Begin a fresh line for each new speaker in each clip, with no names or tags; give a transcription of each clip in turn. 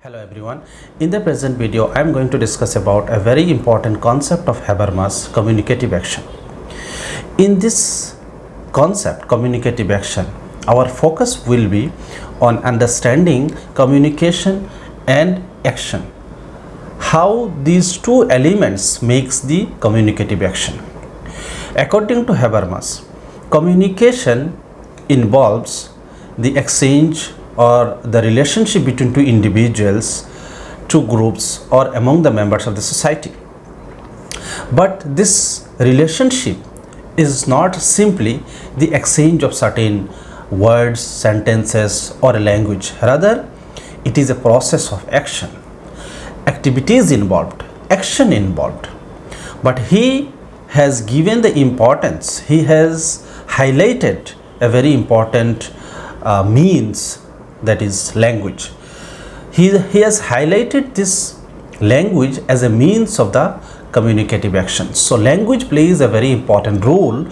Hello everyone. In the present video, I am going to discuss about a very important concept of Habermas, communicative action. In this concept, communicative action, our focus will be on understanding communication and action. How these two elements makes the communicative action. According to Habermas, communication involves the exchange or the relationship between two individuals, two groups, or among the members of the society. But this relationship is not simply the exchange of certain words, sentences, or a language. Rather, it is a process of action. Activities involved, action involved. But he has given the importance, he has highlighted a very important means, that is language. He has highlighted this language as a means of the communicative actions. So language plays a very important role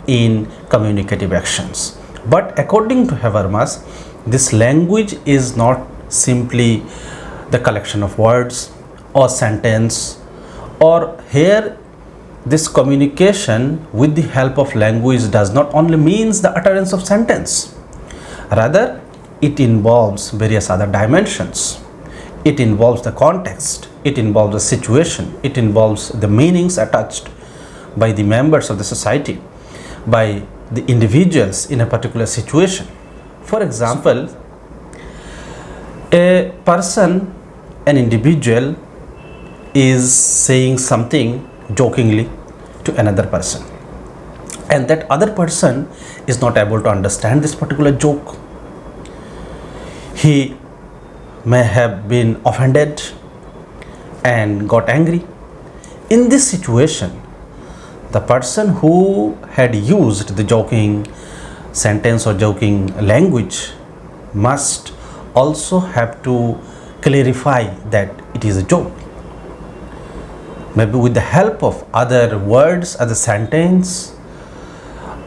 in communicative actions. But according to Habermas, this language is not simply the collection of words or sentence, or here this communication with the help of language does not only means the utterance of sentence. Rather, it involves various other dimensions. It involves the context, it involves the situation, it involves the meanings attached by the members of the society, by the individuals in a particular situation. For example, a person, an individual is saying something jokingly to another person, and that other person is not able to understand this particular joke. He may have been offended and got angry. In this situation, the person who had used the joking sentence or joking language must also have to clarify that it is a joke. Maybe with the help of other words, other sentence,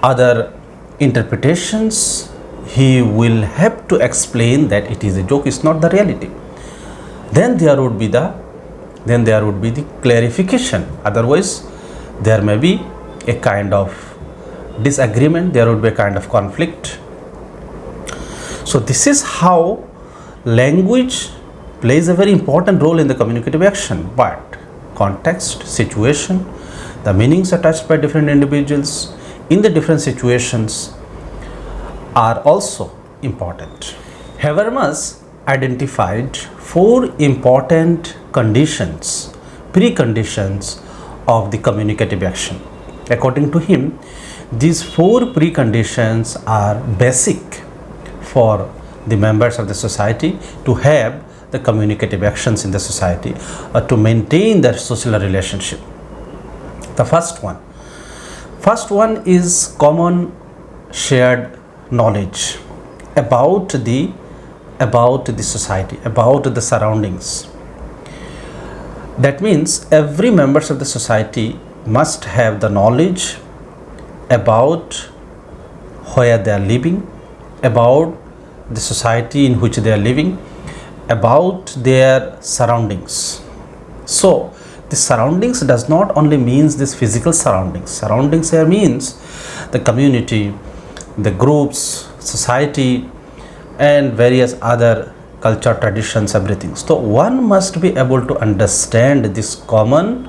other interpretations, he will have to explain that it is a joke, it's not the reality. Then there would be the clarification. Otherwise, there may be a kind of disagreement, there would be a kind of conflict. So this is how language plays a very important role in the communicative action. But context, situation, the meanings attached by different individuals in the different situations are also important. Habermas identified four important conditions, preconditions of the communicative action. According to him, these four preconditions are basic for the members of the society to have the communicative actions in the society or to maintain their social relationship. The first one is common shared knowledge about the society, about the surroundings. That means every members of the society must have the knowledge about where they are living, about the society in which they are living, about their surroundings. So the surroundings does not only means this physical surroundings. Surroundings here means the community, the groups, society, and various other culture, traditions, everything. So one must be able to understand this common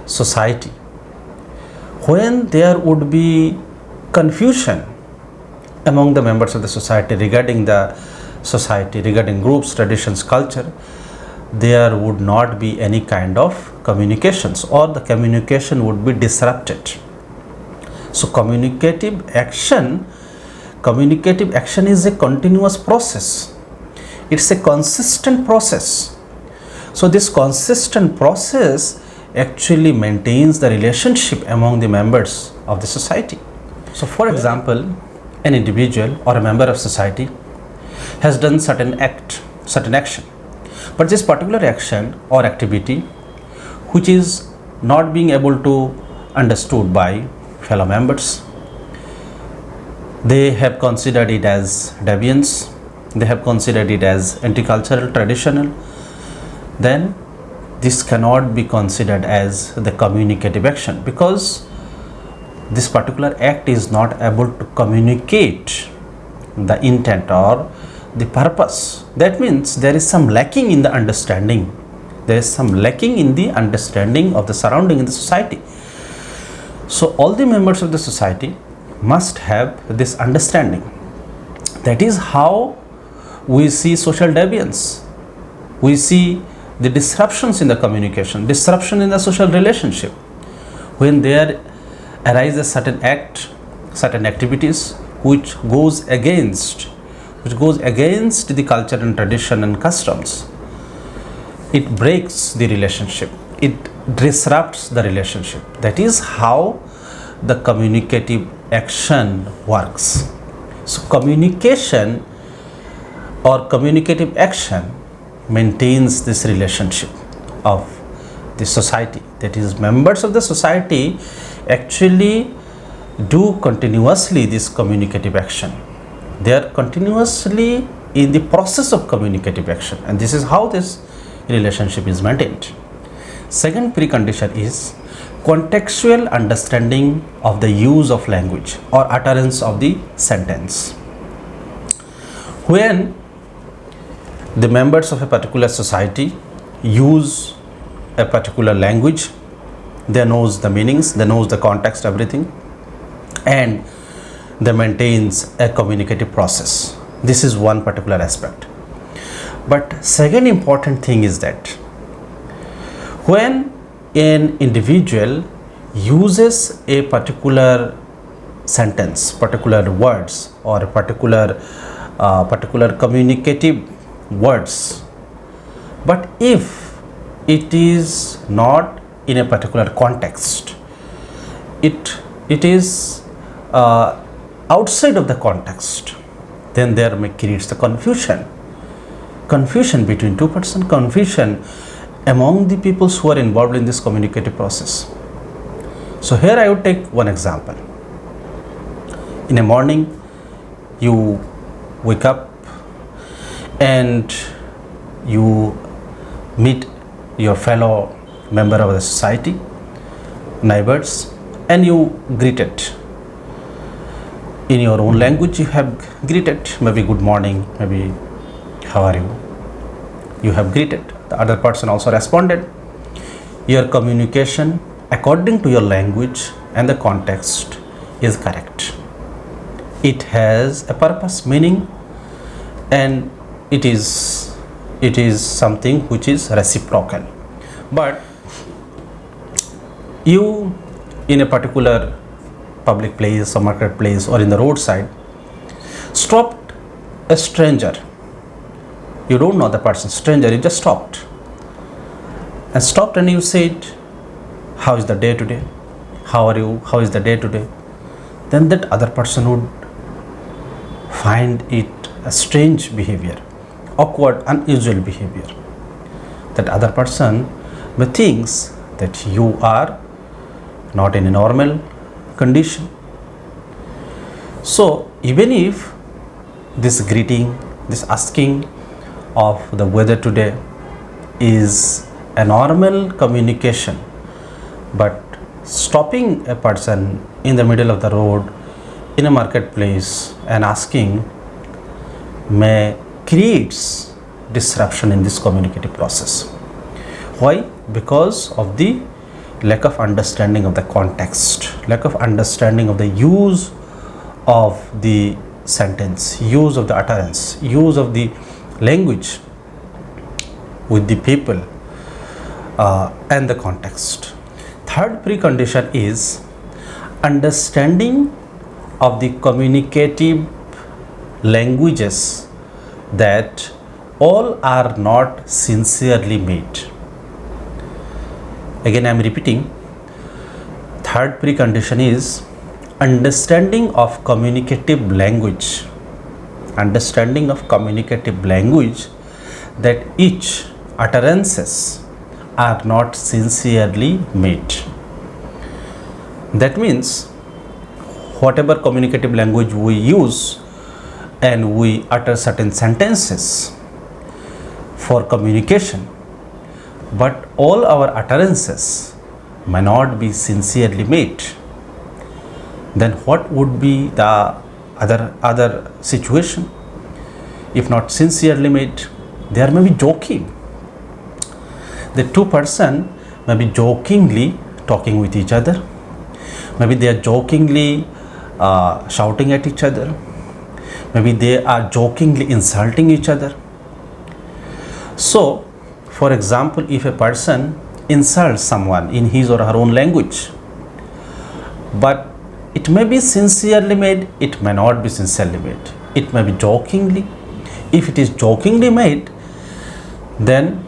society. When there would be confusion among the members of the society regarding the society, regarding groups, traditions, culture, there would not be any kind of communications, or the communication would be disrupted. So communicative action is a continuous process. It's a consistent process. So this consistent process actually maintains the relationship among the members of the society. So for example, an individual or a member of society has done certain action, but this particular action or activity which is not being able to understood by fellow members, they have considered it as deviance, they have considered it as anti-cultural, traditional, then this cannot be considered as the communicative action, because this particular act is not able to communicate the intent or the purpose. That means there is some lacking in the understanding. There is some lacking in the understanding of the surrounding in the society. So all the members of the society must have this understanding. That is how we see social deviance. We see the disruptions in the communication, disruption in the social relationship. When there arises certain act, certain activities which goes against the culture and tradition and customs, it breaks the relationship, it disrupts the relationship. That is how the communicative action works. So communication or communicative action maintains this relationship of the society. That is, members of the society actually do continuously this communicative action. They are continuously in the process of communicative action, and this is how this relationship is maintained. Second precondition is contextual understanding of the use of language or utterance of the sentence. When the members of a particular society use a particular language, they knows the meanings, they knows the context, everything, and they maintains a communicative process. This is one particular aspect. But second important thing is that when an individual uses a particular sentence, particular words, or a particular communicative words, but if it is not in a particular context, it is outside of the context, then there may creates the confusion between two persons, confusion among the people who are involved in this communicative process. So here I would take one example. In a morning, you wake up and you meet your fellow member of the society, neighbors, and you greeted. In your own language you have greeted, maybe good morning, maybe how are you. You have greeted. The other person also responded. Your communication according to your language and the context is correct. It has a purpose, meaning, and it is something which is reciprocal. But you, in a particular public place or marketplace or in the roadside, stopped a stranger. You don't know the person, stranger, you just stopped and you said, how is the day today? How are you? How is the day today? Then that other person would find it a strange behavior, awkward, unusual behavior. That other person may thinks that you are not in a normal condition. So even if this greeting, this asking of the weather today is a normal communication, but stopping a person in the middle of the road in a marketplace and asking may creates disruption in this communicative process. Why? Because of the lack of understanding of the context, lack of understanding of the use of the sentence, use of the utterance, use of the language with the people and the context. Third precondition is understanding of the communicative languages that all are not sincerely made. Again I am repeating, third precondition is understanding of communicative language, understanding of communicative language that each utterances are not sincerely made. That means whatever communicative language we use and we utter certain sentences for communication, but all our utterances may not be sincerely made, then what would be the other situation? If not sincerely made, there may be joking. The two person may be jokingly talking with each other. Maybe they are jokingly shouting at each other. Maybe they are jokingly insulting each other. So, for example, if a person insults someone in his or her own language, but it may be sincerely made, it may not be sincerely made. It may be jokingly. If it is jokingly made, then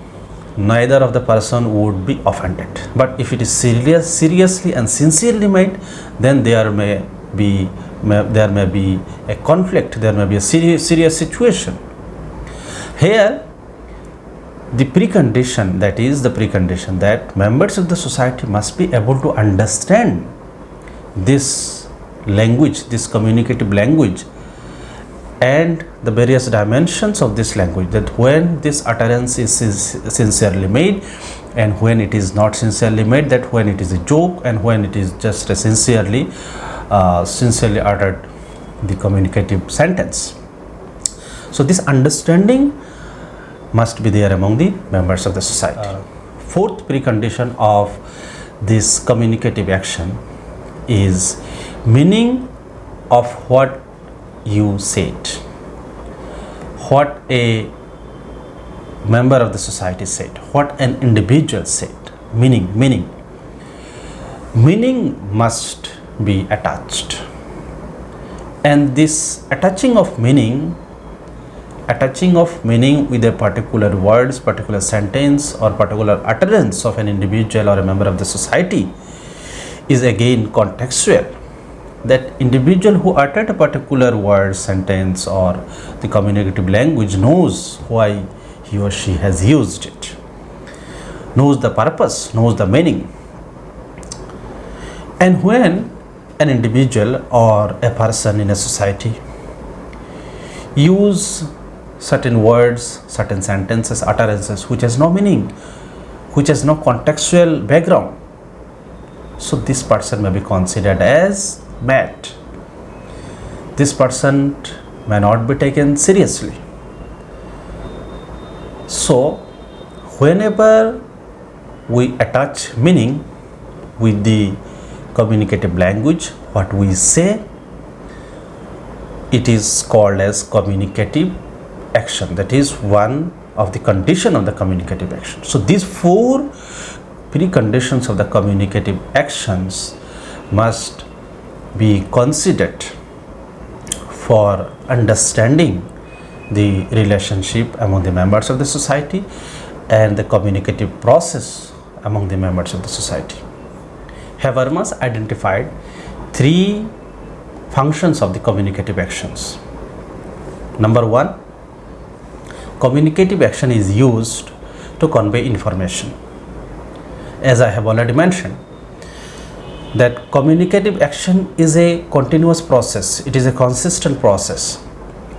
neither of the person would be offended. But if it is seriously and sincerely made, then there may be a conflict. There may be a serious situation. Here, the precondition, that is the precondition that members of the society must be able to understand this language, this communicative language, and the various dimensions of this language, that when this utterance is sincerely made and when it is not sincerely made, that when it is a joke and when it is just a sincerely uttered the communicative sentence. So this understanding must be there among the members of the society. Fourth precondition of this communicative action is meaning of what you said, what a member of the society said, what an individual said. Meaning must be attached, and this attaching of meaning with a particular words, particular sentence or particular utterance of an individual or a member of the society is again contextual. That individual who uttered a particular word, sentence or the communicative language knows why he or she has used it, knows the purpose, knows the meaning. And when an individual or a person in a society use certain words, certain sentences, utterances which has no meaning, which has no contextual background, so this person may be considered as mad. This person may not be taken seriously. So whenever we attach meaning with the communicative language, what we say, it is called as communicative action. That is one of the condition of the communicative action. So these four preconditions of the communicative actions must be considered for understanding the relationship among the members of the society and the communicative process among the members of the society. Habermas identified three functions of the communicative actions. Number one, communicative action is used to convey information. As I have already mentioned, that communicative action is a continuous process, it is a consistent process,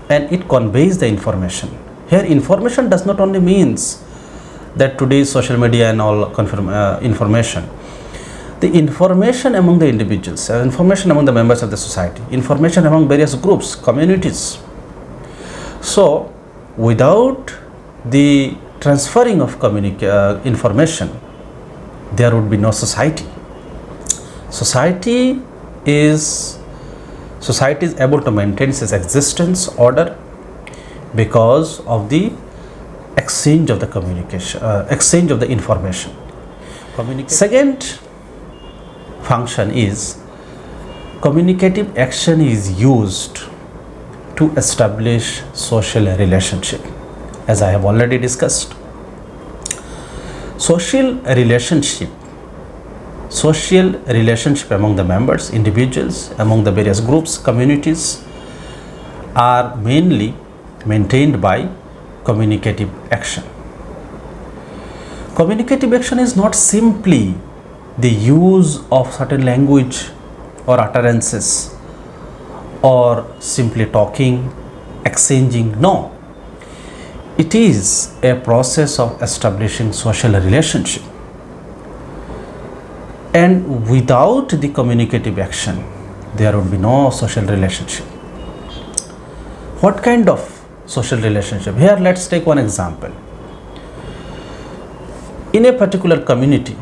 and it conveys the information. Here information does not only means that today's social media and all information. The information among the individuals, information among the members of the society, information among various groups, communities. So without the transferring of information, there would be no society. Society is able to maintain its existence, order, because of the exchange of the communication, exchange of the information. Second function is communicative action is used to establish social relationship. As I have already discussed, social relationship among the members, individuals, among the various groups, communities are mainly maintained by communicative action. Communicative action is not simply the use of certain language or utterances or simply talking exchanging. No. It is a process of establishing social relationship. And without the communicative action, there would be no social relationship. What kind of social relationship? Here, let's take one example. In a particular community,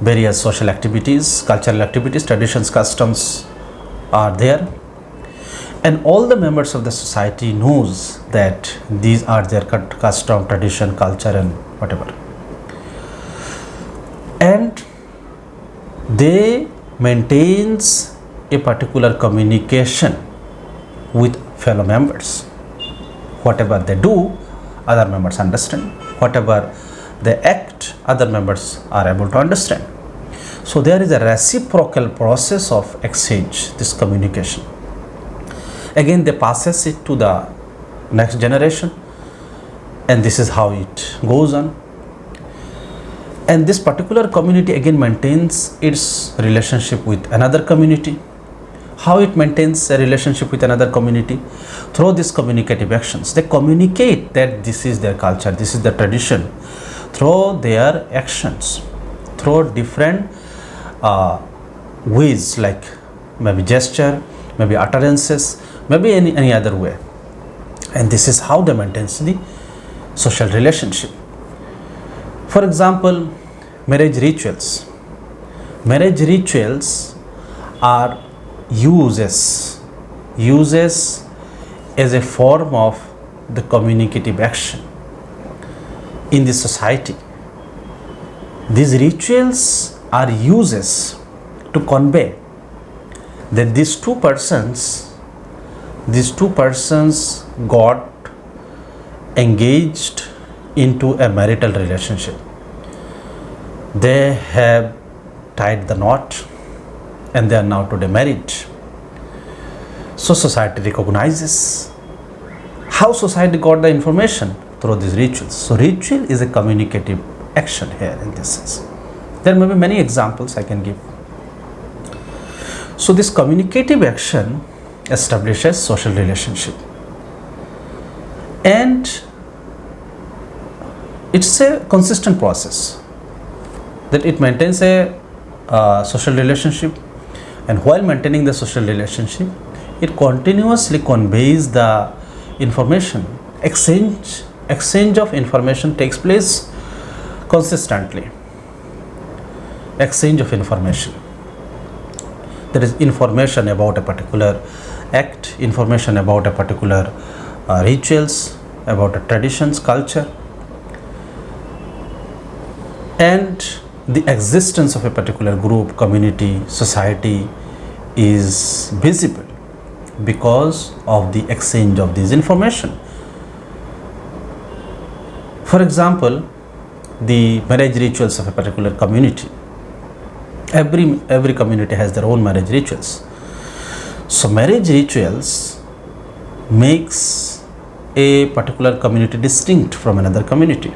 various social activities, cultural activities, traditions, customs are there, and all the members of the society knows that these are their custom, tradition, culture, and whatever, and they maintains a particular communication with fellow members. Whatever they do, other members understand. Whatever they act, other members are able to understand. So there is a reciprocal process of exchange, this communication. Again, they passes it to the next generation, and this is how it goes on. And this particular community again maintains its relationship with another community. How it maintains a relationship with another community? Through these communicative actions. They communicate that this is their culture, this is their tradition, through their actions, through different ways, like maybe gesture, maybe utterances, maybe any other way. And this is how they maintain the social relationship. For example, marriage rituals. Marriage rituals are uses as a form of the communicative action in the society. These rituals are uses to convey that these two persons got engaged into a marital relationship. They have tied the knot and they are now today married. So society recognizes. How society got the information? Through these rituals. So ritual is a communicative action here in this sense. There may be many examples I can give. So this communicative action establishes social relationship, and it's a consistent process that it maintains a social relationship, and while maintaining the social relationship, it continuously conveys the information. Exchange of information takes place consistently. Exchange of information. There is information about a particular act, information about a particular rituals, about a traditions, culture, and the existence of a particular group, community, society is visible because of the exchange of this information. For example, the marriage rituals of a particular community. Every community has their own marriage rituals. So marriage rituals makes a particular community distinct from another community.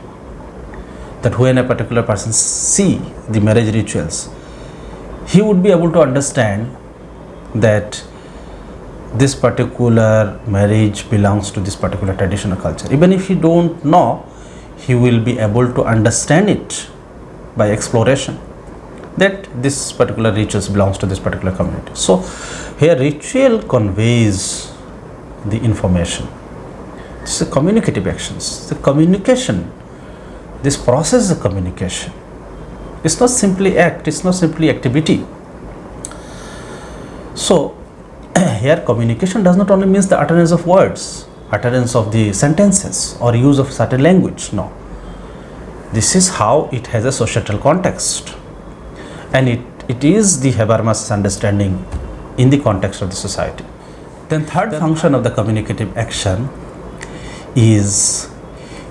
That when a particular person see the marriage rituals, he would be able to understand that this particular marriage belongs to this particular tradition or culture. Even if he don't know, he will be able to understand it by exploration, that this particular rituals belongs to this particular community. So here ritual conveys the information. This is communicative actions. The communication, this process of communication, it's not simply act, it's not simply activity. So here communication does not only means the utterance of words, utterance of the sentences or use of certain language. No, this is how it has a societal context, and it is the Habermas understanding in the context of the society. Then third function of the communicative action is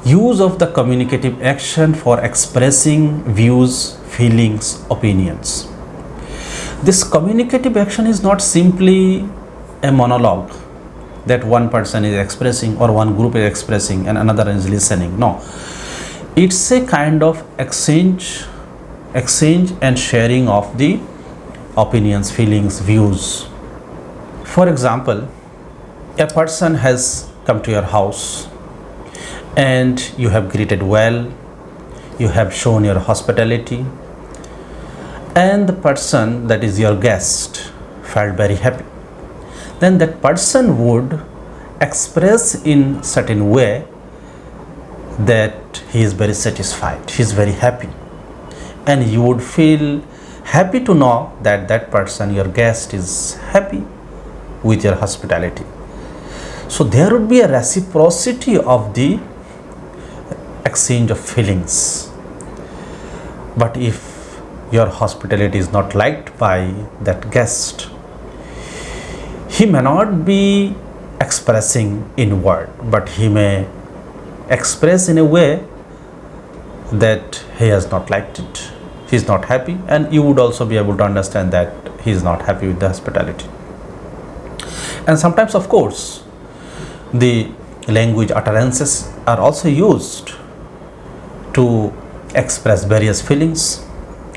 use of the communicative action for expressing views, feelings, opinions. This communicative action is not simply a monologue that one person is expressing or one group is expressing and another is listening. No, it's a kind of exchange and sharing of the opinions, feelings, views, For example, a person has come to your house and you have greeted well, you have shown your hospitality, and the person that is your guest felt very happy. Then that person would express in certain way that he is very satisfied, he is very happy, and you would feel happy to know that that person, your guest, is happy with your hospitality. So there would be a reciprocity of the exchange of feelings. But if your hospitality is not liked by that guest, he may not be expressing in word, but he may express in a way that he has not liked it, he is not happy, and you would also be able to understand that he is not happy with the hospitality. And sometimes, of course, the language utterances are also used to express various feelings,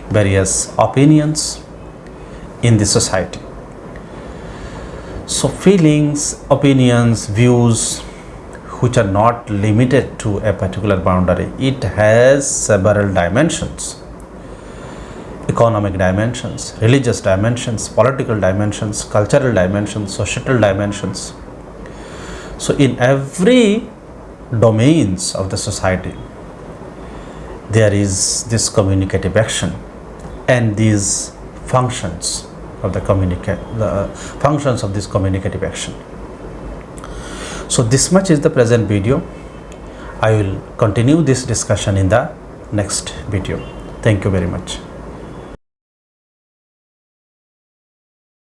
various opinions in the society. So feelings, opinions, views, which are not limited to a particular boundary, it has several dimensions: economic dimensions, religious dimensions, political dimensions, cultural dimensions, societal dimensions. So in every domains of the society, there is this communicative action and these functions of the functions of this communicative action. So this much is the present video. I will continue this discussion in the next video. Thank you very much.